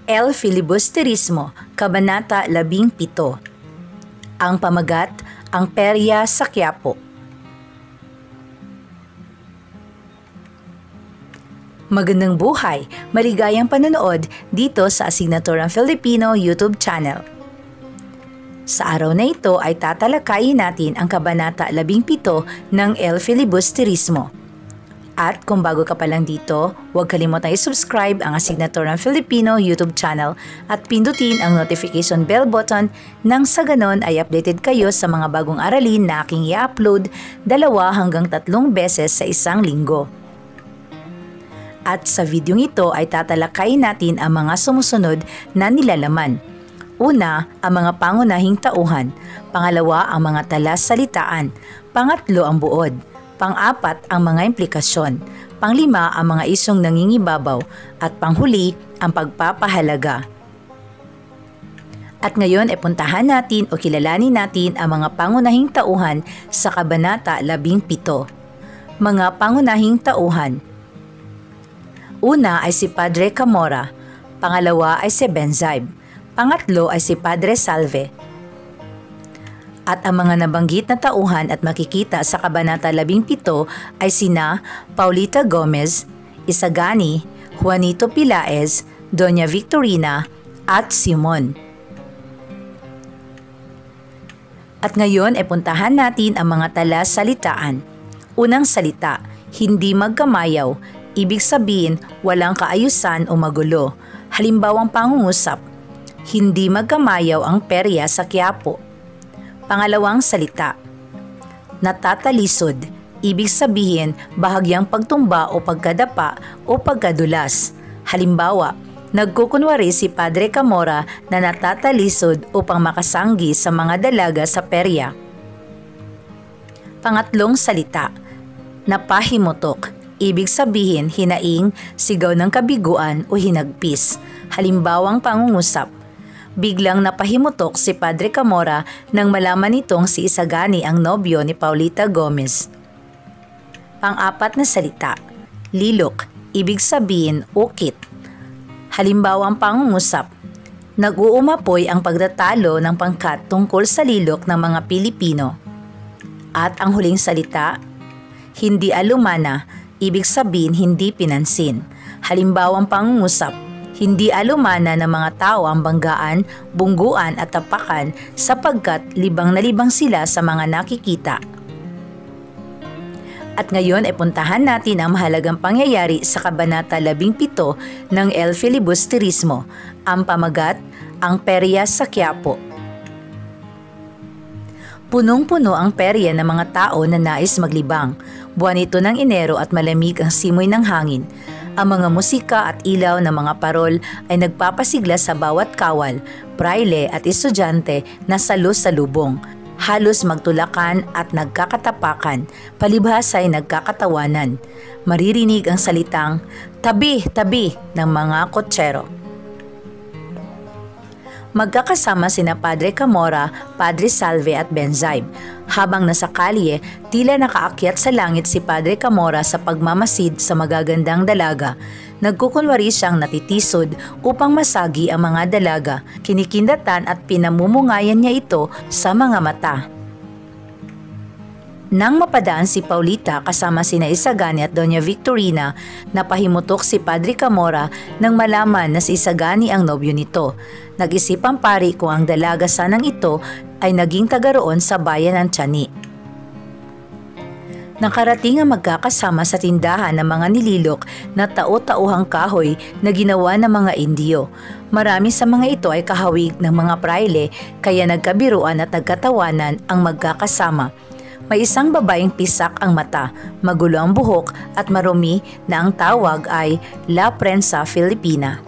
El Filibusterismo, Kabanata 17. Ang pamagat, ang perya sa Quiapo. Magandang buhay, maligayang panonood dito sa Asignaturang Filipino YouTube channel. Sa araw na ito ay tatalakayin natin ang Kabanata 17 ng El Filibusterismo. At kung bago ka pa lang dito, huwag kalimutang i-subscribe ang Asignaturang Filipino YouTube channel at pindutin ang notification bell button nang sa ganon ay updated kayo sa mga bagong aralin na aking i-upload 2 hanggang 3 beses sa isang linggo. At sa videong ito ay tatalakayin natin ang mga sumusunod na nilalaman. Una, ang mga pangunahing tauhan. Pangalawa, ang mga talas-salitaan. Pangatlo, ang buod. Pang-apat, ang mga implikasyon. Panglima, ang mga isyong nangingibabaw. At panghuli, ang pagpapahalaga. At ngayon ay puntahan natin o kilalanin natin ang mga pangunahing tauhan sa Kabanata 17. Mga pangunahing tauhan. Una ay si Padre Camora, pangalawa ay si Benzaib, pangatlo ay si Padre Salve. At ang mga nabanggit na tauhan at makikita sa Kabanata 17 ay sina Paulita Gomez, Isagani, Juanito Pilaez, Doña Victorina at Simon. At ngayon ay puntahan natin ang mga talas-salitaan. Unang salita, hindi magkamayaw. Ibig sabihin, walang kaayusan o magulo. Halimbawang pangungusap, hindi magkamayaw ang perya sa Quiapo. Pangalawang salita, natatalisod. Ibig sabihin, bahagyang pagtumba o pagkadapa o pagkadulas. Halimbawa, nagkukunwari si Padre Camora na natatalisod upang makasanggi sa mga dalaga sa perya. Pangatlong salita, napahimutok. Ibig sabihin, hinaing, sigaw ng kabiguan o hinagpis. Halimbawang pangungusap, biglang napahimutok si Padre Camora nang malaman nitong si Isagani ang nobyo ni Paulita Gomez. Pang-apat na salita, lilok. Ibig sabihin, ukit. Halimbawang pangungusap, nag-uumapoy ang pagtatalo ng pangkat tungkol sa lilok ng mga Pilipino. At ang huling salita, hindi alumana. Ibig sabihin, hindi pinansin. Halimbawang pangungusap, hindi alumana ng mga tao ang banggaan, bungguan at tapakan sapagkat libang na libang sila sa mga nakikita. At ngayon ay puntahan natin ang mahalagang pangyayari sa Kabanata 17 ng El Filibusterismo, ang pamagat, ang perya sa Quiapo. Punong-puno ang perya ng mga tao na nais maglibang. Buwan ito ng Enero at malamig ang simoy ng hangin. Ang mga musika at ilaw ng mga parol ay nagpapasigla sa bawat kawal, praile at estudyante na salos-salubong. Halos magtulakan at nagkakatapakan, palibhas ay nagkakatawanan. Maririnig ang salitang, "Tabi, tabi" ng mga kotsero. Magkakasama sina Padre Camora, Padre Salve at Benzaib. Habang nasa kalye, tila nakaakyat sa langit si Padre Camora sa pagmamasid sa magagandang dalaga. Nagkukunwari siyang natitisod upang masagi ang mga dalaga. Kinikindatan at pinamumungayan niya ito sa mga mata. Nang mapadaan si Paulita kasama sina Isagani at Doña Victorina, napahimutok si Padre Camora nang malaman na si Isagani ang nobyo nito. Nag-isip ang pari kung ang dalaga sanang ito ay naging taga roon sa bayan ng Tiani. Nakarating ang magkakasama sa tindahan ng mga nililok na tao-tauhang kahoy na ginawa ng mga Indio. Marami sa mga ito ay kahawig ng mga praile kaya nagkabiruan at nagkatawanan ang magkakasama. May isang babaeng pisak ang mata, magulo ang buhok at marumi na ang tawag ay La Prensa Filipina.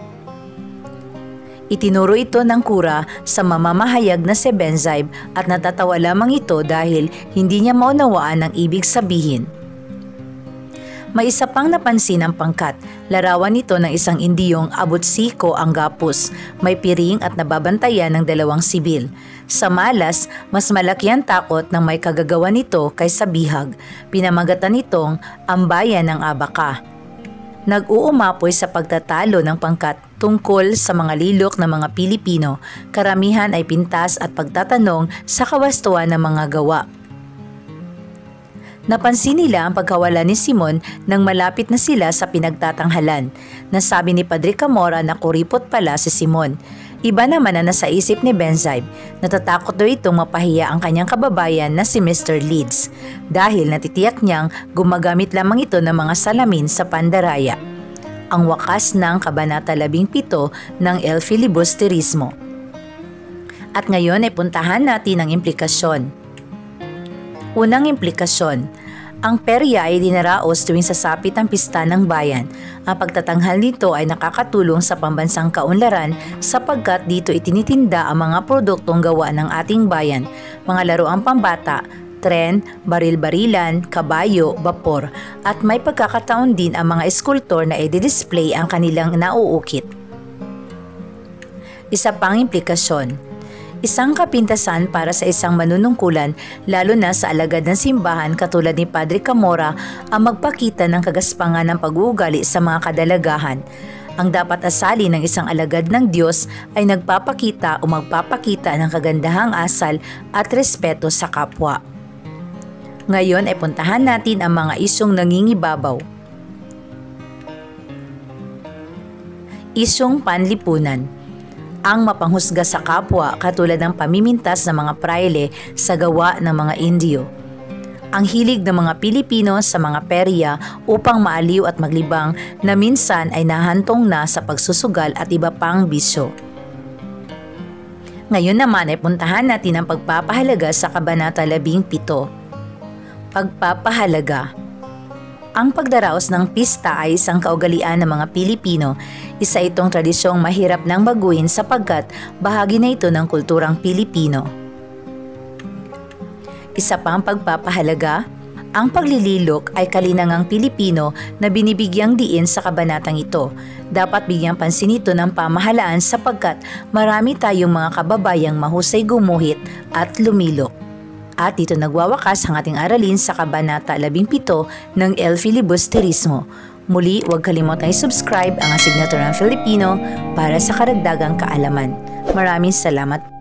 Itinuro ito ng kura sa mamamahayag na si Benzaib at natatawa lamang ito dahil hindi niya maunawaan ang ibig sabihin. May isa pang napansin ang pangkat. Larawan nito ng isang Indiyong abutsiko ang gapos, may piring at nababantayan ng 2 sibil. Sa malas, mas malaki ang takot ng may kagagawa nito kaysa bihag. Pinamagatan nitong ang bayan ng Abaca. Nag-uumapoy sa pagtatalo ng pangkat tungkol sa mga lilok ng mga Pilipino, karamihan ay pintas at pagtatanong sa kawastuhan ng mga gawa. Napansin nila ang pagkawala ni Simon nang malapit na sila sa pinagtatanghalan. Nasabi ni Padre Camora na kuripot pala si Simon. Iba naman na nasa isip ni Benzaib. Natatakot daw itong mapahiya ang kanyang kababayan na si Mr. Leeds dahil natitiyak niyang gumagamit lamang ito ng mga salamin sa pandaraya. Ang wakas ng Kabanata 17 ng El Filibusterismo. At ngayon ay puntahan natin ang implikasyon. Unang implikasyon, ang perya ay dinaraos tuwing sasapit ang pista ng bayan. Ang pagtatanghal nito ay nakakatulong sa pambansang kaunlaran sapagkat dito itinitinda ang mga produktong gawa ng ating bayan, mga laruang pambata, tren, baril-barilan, kabayo, bapor, at may pagkakataon din ang mga eskultor na i-display ang kanilang nauukit. Isa pang implikasyon, isang kapintasan para sa isang manunungkulan, lalo na sa alagad ng simbahan katulad ni Padre Camora, ang magpakita ng kagaspangan ng pag-uugali sa mga kadalagahan. Ang dapat asali ng isang alagad ng Diyos ay nagpapakita o magpapakita ng kagandahang asal at respeto sa kapwa. Ngayon ay puntahan natin ang mga isyong nangingibabaw. Isyong panlipunan. Ang mapanghusga sa kapwa katulad ng pamimintas ng mga praile sa gawa ng mga Indio. Ang hilig ng mga Pilipino sa mga perya upang maaliw at maglibang na minsan ay nahantong na sa pagsusugal at iba pang bisyo. Ngayon naman ay puntahan natin ang pagpapahalaga sa Kabanata 17. Pagpapahalaga. Ang pagdaraos ng pista ay isang kaugalian ng mga Pilipino. Isa itong tradisyong mahirap nang baguhin sapagkat bahagi na ito ng kulturang Pilipino. Isa pang pagpapahalaga, ang paglililok ay kalinangang Pilipino na binibigyang diin sa kabanatang ito. Dapat bigyang pansin ito ng pamahalaan sapagkat marami tayong mga kababayang mahusay gumuhit at lumilok. At dito nagwawakas ang ating aralin sa Kabanata 17 ng El Filibusterismo. Muli, huwag kalimutang i-subscribe ang Asignaturang Filipino para sa karagdagang kaalaman. Maraming salamat.